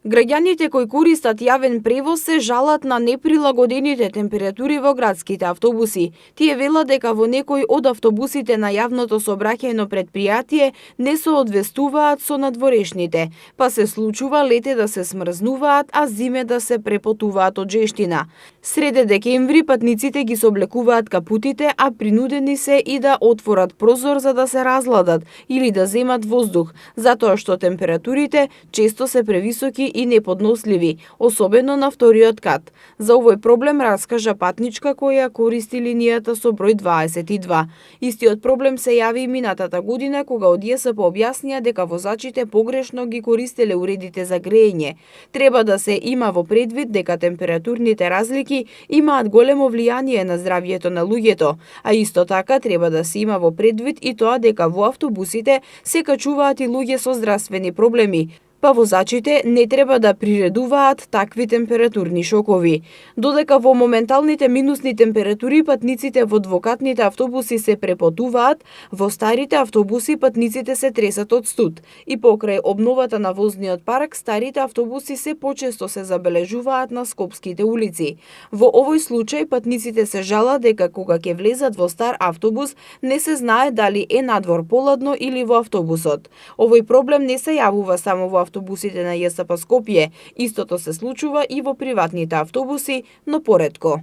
Граѓаните кои користат јавен превоз се жалат на неприлагодените температури во градските автобуси. Тие велат дека во некои од автобусите на јавното сообраќајно предпријатие не се одвестуваат со надворешните, па се случува лете да се смрзнуваат, а зиме да се препотуваат од жештина. Среде декември патниците ги соблекуваат капутите, а принудени се и да отворат прозор за да се разладат или да земат воздух, затоа што температурите често се превисоки и неподносливи, особено на вториот кат. За овој проблем раскажа патничка која користи линијата со број 22. Истиот проблем се јави и минатата година кога од ЈСП објаснија дека возачите погрешно ги користеле уредите за грејење. Треба да се има во предвид дека температурните разлики имаат големо влијание на здравјето на луѓето, а исто така треба да се има во предвид и тоа дека во автобусите се качуваат и луѓе со здравствени проблеми, па возачите не треба да приредуваат такви температурни шокови. Додека во моменталните минусни температури патниците во двокатните автобуси се препотуваат, во старите автобуси патниците се тресат од студ. И покрај обновата на возниот парк, старите автобуси се почесто се забележуваат на скопските улици. Во овој случај патниците се жалат дека кога ќе влезат во стар автобус, не се знае дали е надвор поладно или во автобусот. Овој проблем не се јавува само во автобусите на ЈСП Скопје, истото се случува и во приватните автобуси, но поретко.